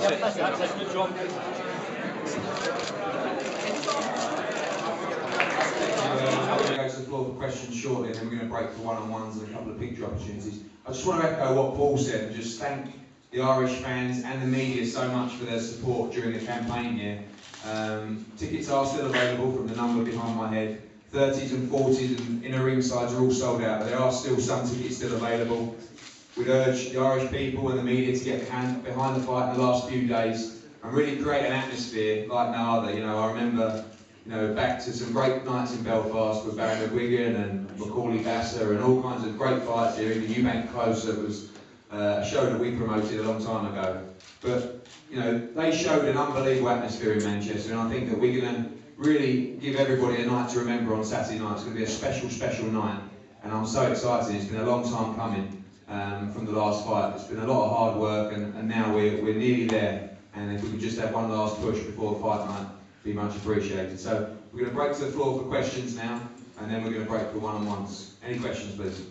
That's it. Good job. We're going to go to the floor for questions shortly, and then we're going to break for one-on-ones and a couple of picture opportunities. I just want to echo what Paul said and just thank the Irish fans and the media so much for their support during the campaign here. Tickets are still available from the number behind my head. 30s and 40s and inner ringsides are all sold out, but there are still some tickets still available. We'd urge the Irish people and the media to get behind the fight in the last few days and really create an atmosphere like no other. You know, I remember, back to some great nights in Belfast with Barry McGuigan and Macaulay Vassar and all kinds of great fights here. Even Eubank Closer was a show that we promoted a long time ago. But, they showed an unbelievable atmosphere in Manchester, and I think that we're going to really give everybody a night to remember on Saturday night. It's going to be a special, special night, and I'm so excited. It's been a long time coming from the last fight. It's been a lot of hard work, and now we're nearly there. And if we could just have one last push before the fight night, it'd be much appreciated. So we're going to break to the floor for questions now, and then we're going to break for one-on-ones. Any questions, please?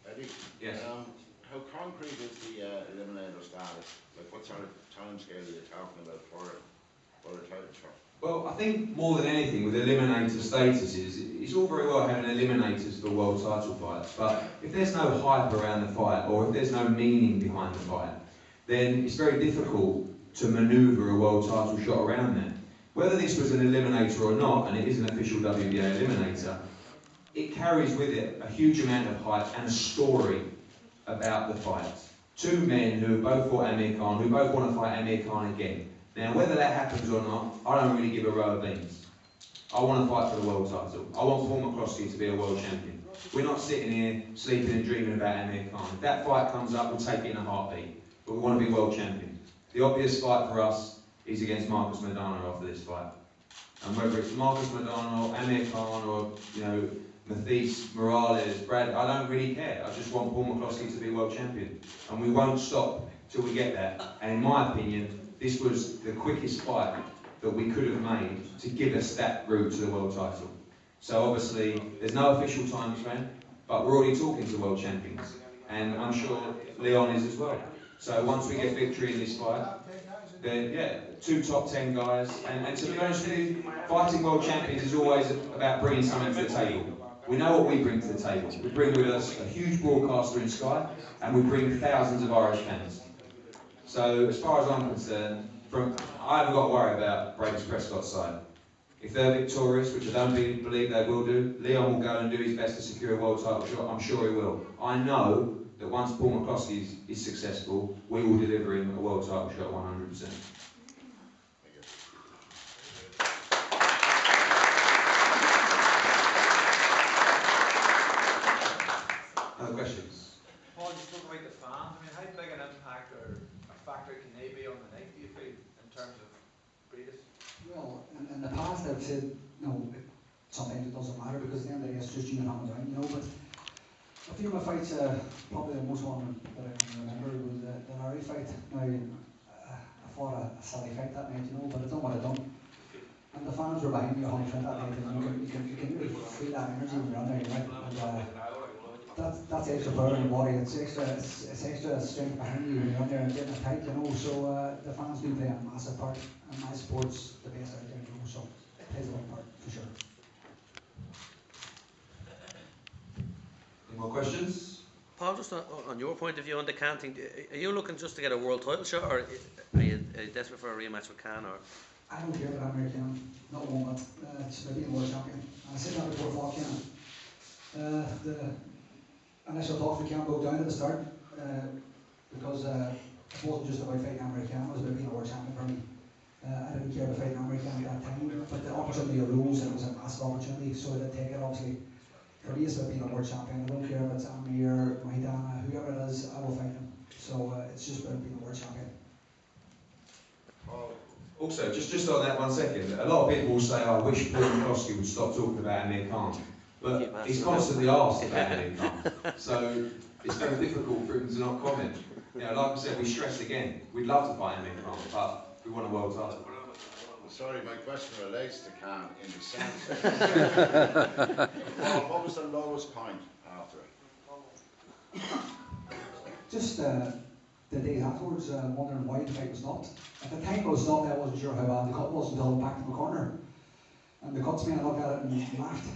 Eddie? Yes. How concrete is the Eliminator status? Like, what sort of timescale are you talking about for a title shot? Well, I think more than anything with Eliminator status is, it's all very well having Eliminators for world title fights, but if there's no hype around the fight, or if there's no meaning behind the fight, then it's very difficult to manoeuvre a world title shot around that. Whether this was an Eliminator or not, and it is an official WBA Eliminator, it carries with it a huge amount of hype and a story about the fight. Two men who both fought Amir Khan, who both want to fight Amir Khan again. Now, whether that happens or not, I don't really give a row of beans. I want to fight for the world title. I want Paul McCloskey to be a world champion. We're not sitting here sleeping and dreaming about Amir Khan. If that fight comes up, we'll take it in a heartbeat. But we want to be world champion. The obvious fight for us is against Marcus Maidana after this fight. And whether it's Marcus Maidana, or Amir Khan, or Mathis, Morales, Brad, I don't really care. I just want Paul McCloskey to be world champion. And we won't stop till we get that. And in my opinion, this was the quickest fight that we could have made to give us that route to the world title. So obviously, there's no official time frame, but we're already talking to world champions. And I'm sure Leon is as well. So once we get victory in this fight, then yeah, 2 top 10 guys. And to be honest with you, fighting world champions is always about bringing something to the table. We know what we bring to the table. We bring with us a huge broadcaster in Sky, and we bring thousands of Irish fans. So as far as I'm concerned, I haven't got to worry about Breidis Prescott's side. If they're victorious, which I don't believe they will do, Leon will go and do his best to secure a world title shot. I'm sure he will. I know that once Paul McCloskey is successful, we will deliver him a world title shot 100%. Other questions? Paul, you spoke about the fans. I mean, how big an impact or a factor can they be on the night, do you feel, in terms of Breidis? Well, in the past I've said, sometimes it doesn't matter because at the end of the day it's just you and him around, but a few of my fights, probably the most one that I can remember was the Larry fight. Now, I fought a silly fight that night, but I done what I done. And the fans were behind me 100% that night, and you can really feel that energy when you're on there, And that's extra power in your body. It's extra strength behind you when you're on there and getting it tight, So the fans do play a massive part, and my sport's the best out there, So it plays a big part for sure. Any more questions? Paul, just on your point of view on decanting, are you looking just to get a world title shot, or are you desperate for a rematch with Khan? Or? I don't care about American, not one, but it's maybe a world champion. And I said that before I fought Khan. The initial talks with Khan broke down at the start because it wasn't just about fighting American, it was about being a world champion for me. I didn't care about fighting American at that time, but the opportunity arose and it was a massive opportunity, so I did take it, obviously. For me, it's about being a world champion. I don't care if it's Amir, Maidana, whoever it is, I will fight him. So it's just about being a world champion. Also, just on that 1 second, a lot of people will say, I wish Paul McCloskey would stop talking about Amir Khan. But he's constantly asked about Amir Khan. So it's very difficult for him to not comment. Like I said, we stressed again, we'd love to fight Amir Khan, but we want a world title. Sorry, my question relates to Khan in the sense. What was the lowest point after it? Just the days afterwards, wondering why the fight was stopped. At the time it was stopped, I wasn't sure how bad the cut was until I backed to the corner. And the cuts man looked at it and laughed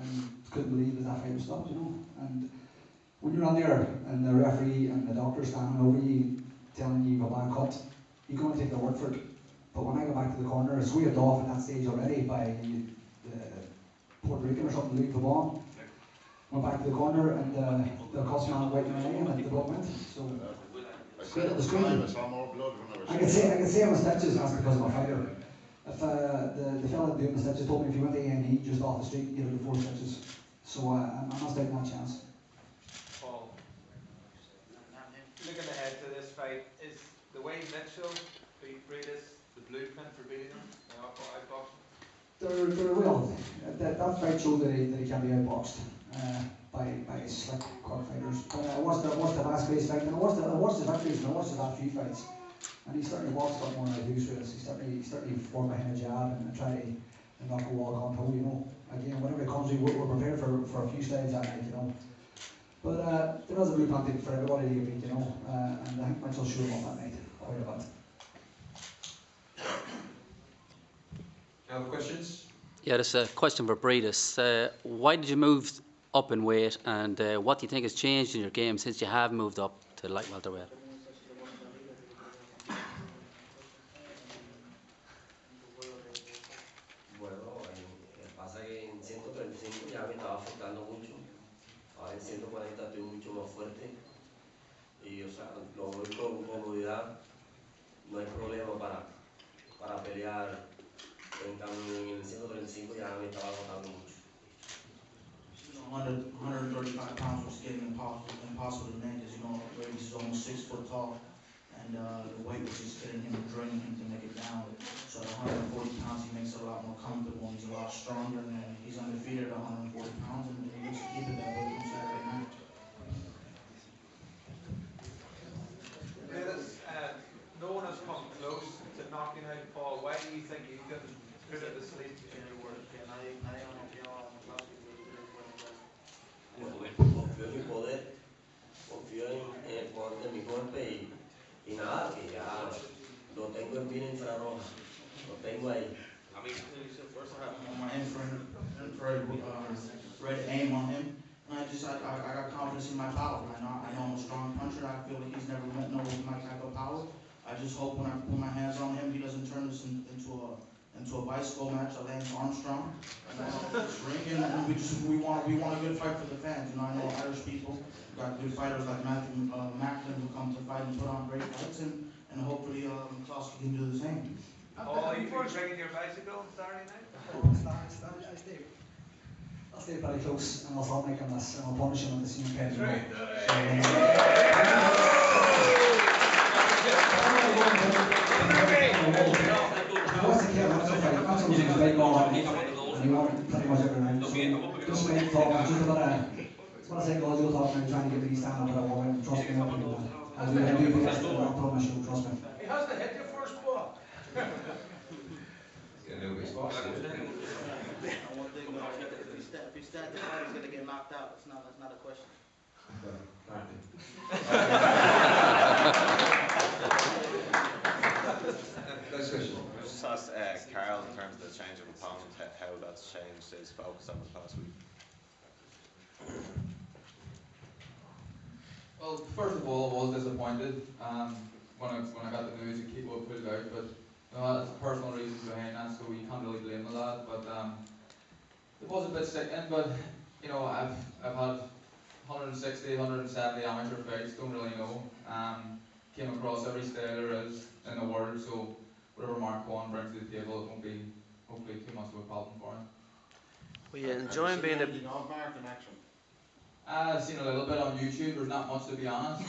and couldn't believe that fight was stopped, you know. And when you're on there and the referee and the doctor standing over you telling you you've a bad cut, you can only take their word for it. But when I got back to the corner, it's waved off at that stage already by the Puerto Rican or something, Louis Pavon. Went back to the corner and the cuts man waiting in and the blood went. So it was great. I saw more blood when I was I could say I'm a stitches, that's because of my fighter. If the fella doing the stitches told me if you went to A&E just off the street, you'd have 4 stitches. So I'm not taking that chance. Paul, looking ahead to this fight, is the way Mitchell beat Breidis the blueprint for beating him in outboxing? They're well. That fight showed that he can be outboxed by slick cut fighters. But I watched the last place fight, and I watched his victories, and I watched his last few fights. And he's starting to box a lot more like loose with us. He's starting to form behind a jab and try to knock a walk on toe, you know. Again, whenever it comes, we're prepared for a few styles that night, you know. But there is a blueprint for everybody to beat, you know. And I think Mitchell showed him on that night quite a bit. Any other questions? Yeah, there's a question for Breidis. Why did you move up in weight, and what do you think has changed in your game since you have moved up to light welterweight? Bueno, pasa que en 135 ya me estaba afectando mucho. Ahora en 140 estoy mucho más fuerte. Y, o sea, lo voy con comodidad. No hay problema para pelear. En cambio, en el 135 ya me estaba agotando mucho. 135 pounds was getting impossible to make, as you know, Breidis is almost 6 foot tall, and the weight was just getting him, draining him to make it down. So at 140 pounds, he makes it a lot more comfortable, and he's a lot stronger, and he's undefeated at 140 pounds, and he looks to keep it that way from Saturday night. Breidis, no one has come close to knocking out Paul. Why do you think you can put it to sleep in your words? Confío en mi poder, confío en el poder de mi golpe y nada, que ya lo tengo en bien infrarroja, lo tengo ahí. I want my infrared red aim on him, and I got confidence in my power. I know I'm a strong puncher. I feel like he's never met no my type of power. I just hope when I put my hands on him, he doesn't turn this into a bicycle match, a Lance Armstrong. We want a good fight for the fans. You know, I know Irish people got good fighters like Matthew Macklin who come to fight and put on great fights, and hopefully McCloskey can do the same. Paul, are you bringing your bicycle Saturday night? I'll stay very close and I'll start making this and I'll punish him at the same time. Right. He wants to kill Mitchell fight. Mitchell was in his big ball and he won pretty much every round. So just make talk, just a bit of psychological talk now, trying to get me to stand up at a war and trust me, I'll do that. I'll do the best that I'll put on my show, trust me. He has to hit your first ball. Get a little bit spicy. One thing, if he stat the fight, he's going to get knocked out. That's not a question. Next question. I just asked Carl in terms of the change of opponent, how that's changed his focus over the past week. Well, first of all, I was disappointed when I got the news that Keith would pull out, but you know, that's personal reasons behind that, so you can't really blame the lad. But it was a bit sickening, but you know, I've had 160, 170 amateur fights, don't really know. Came across every style there is in the world, so whatever Mark Kwan brings to the table, it won't be hopefully too much of a problem for him. Were you enjoying being a... Mark in action? I've seen a little bit on YouTube, there's not much to be honest.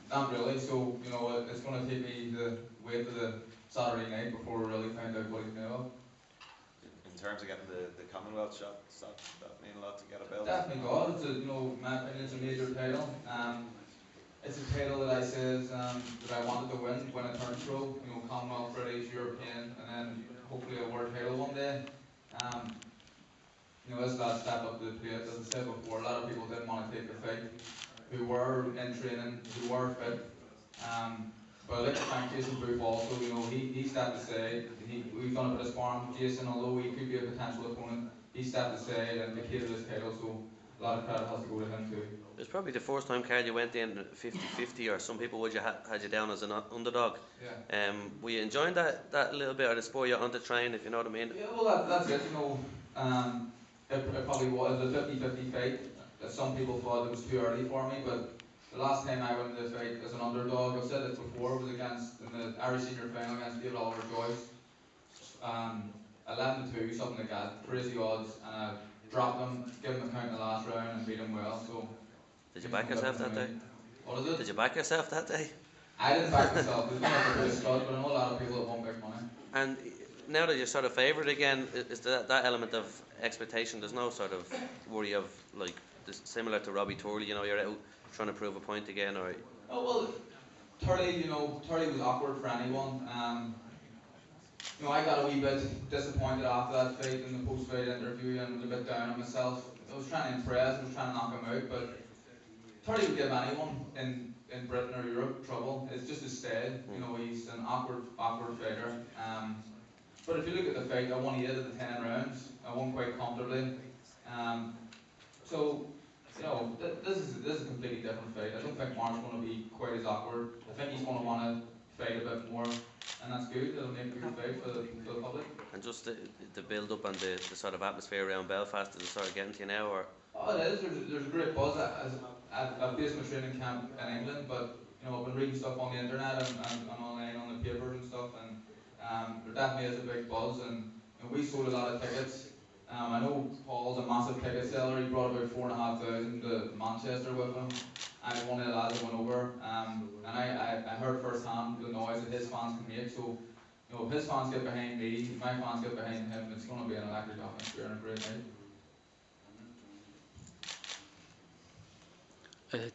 Not really, so you know, it's going to take me the wait to the Saturday night before we really find out what he's made of. In terms of getting the Commonwealth shot, does that mean a lot to get a belt? Definitely does. It's a, you know, in my opinion, it's a major title. It's a title that I says that I wanted to win when I turned pro. You know, Commonwealth, British, European, and then hopefully a world title one day. You know, this last step up to the plate, as I said before, a lot of people didn't want to take the fight. who were in training, who were fit. But I'd like to thank Jason Booth also. You know, he stepped aside. We've done a bit of sparring with Jason, although he could be a potential opponent. He stepped aside and vacated his title, so a lot of credit has to go to him too. It's probably the first time, Carl, you went in 50-50, or some people would had you down as an underdog. Yeah. Were you enjoying that a little bit, or did it spur you on the train, if you know what I mean? Yeah, well, that's it. You know, it probably was a 50-50 fight. Some people thought it was too early for me, but the last time I went into the fight as an underdog, I've said this before, was against in the Irish Senior Final against David Oliver Joyce. 11-2, something like that, crazy odds, and I dropped him, gave him a count in the last round, and beat him well. So. Did you back yourself that day? What is it? Did you back yourself that day? I didn't back myself. It was not a Breidis Prescott, but I know a lot of people that won big money. And now that you're sort of favoured again, is that element of expectation? There's no sort of worry of like similar to Robbie Turley. You know, you're out trying to prove a point again, or. Oh well, Turley was awkward for anyone. You know, I got a wee bit disappointed after that fight in the post-fight interview and was a bit down on myself. I was trying to impress, I was trying to knock him out, but Turley would give anyone in Britain or Europe trouble. It's just his style. You know, he's an awkward fighter. But if you look at the fight, I won 8 of the 10 rounds. I won quite comfortably. So, you know, this is a completely different fight. I don't think Mark's going to be quite as awkward. I think he's going to want to fight a bit more, and that's good. It'll make a good fight for the public. And just the build up and the sort of atmosphere around Belfast, is it sort of getting to you now, or? Oh, it is. There's a great buzz. I've based my training camp in England, but you know, I've been reading stuff on the internet and online on the papers and stuff, and there definitely is a big buzz. And you know, we sold a lot of tickets. I know Paul's a massive ticket seller. He brought about 4,500 to Manchester with him. I'm one of the lads that went over, and I heard firsthand the noise that his fans can make. So, you know, if his fans get behind me, if my fans get behind him, it's going to be an electric atmosphere and a great night.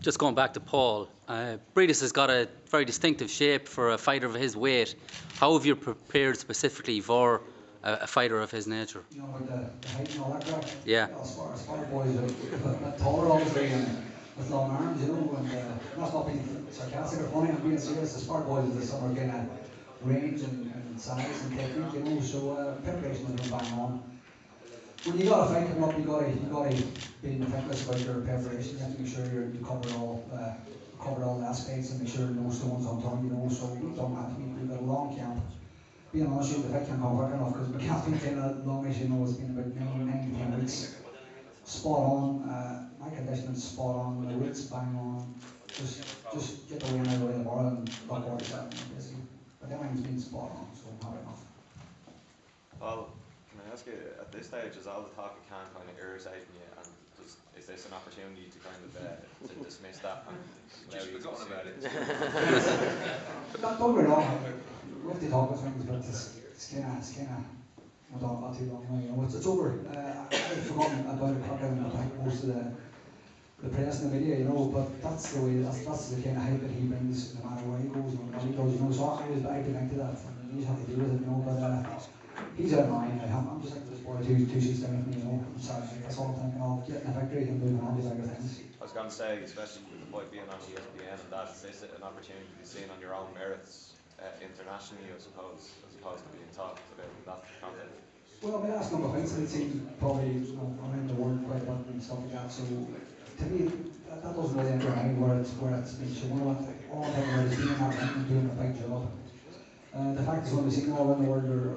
Just going back to Paul, Breidis has got a very distinctive shape for a fighter of his weight. How have you prepared specifically for a fighter of his nature? You know, with the height and all that crap. Yeah. Spar boys are a bit taller, obviously, and with long arms, you know, and that's not being sarcastic or funny, I'm being serious. The Spar boys is a similar kind of range and size and technique, you know, so preparation has been bang on. When you got a fight coming up, you gotta be meticulous about your preparation. You have to make sure you cover all the aspects and make sure no stones unturned, you know. So we've done that. We've got a long camp. Being honest with you, the fight can't come quick enough because my camp's been kind of long, as you know. It's been about 9 to 10 weeks. Spot on. My conditioning's spot on. The weight's bang on. Just get the weight out of the way tomorrow and lock orders out, basically. But everything's been spot on, so I'm happy enough. Paul, can I ask you, at this stage, is all the talk of Can kind of irritating you, and is this an opportunity to kind of to dismiss that and Just forgotten about it. Don't get me wrong, we have to talk about things, but it's kind of, we'll talk about too long now, you know. It's over. I've forgotten about it, probably most of the press and the media, you know, but that's the way, that's the kind of hype that he brings no matter where he goes and what he does, you know. So I connect to that, and you just have to deal with it, you know. But he's out of mind. I'm just like this boy, two seats down with me, you know. I'm sorry, that's all I'm thinking of, getting a victory and moving on to bigger things. I was going to say, especially with the fight being on ESPN and that, is this an opportunity to be seen on your own merits internationally, I suppose, as opposed to being talked about in that context? Well, my last number of fights, I'd seen probably, you know, around the world quite a bit and stuff like that. So to me, that doesn't really enter my where it's been shown. All I'm thinking about is being in that ring and doing a big job. The fact is, when we see all around the world or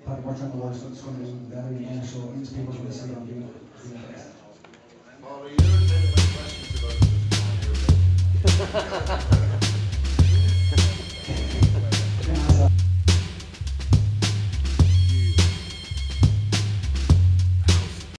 pretty much around the world, so it's going to be better, you know. So it means people are going to see what I'm doing the best. Paul, are you irritated by questions about the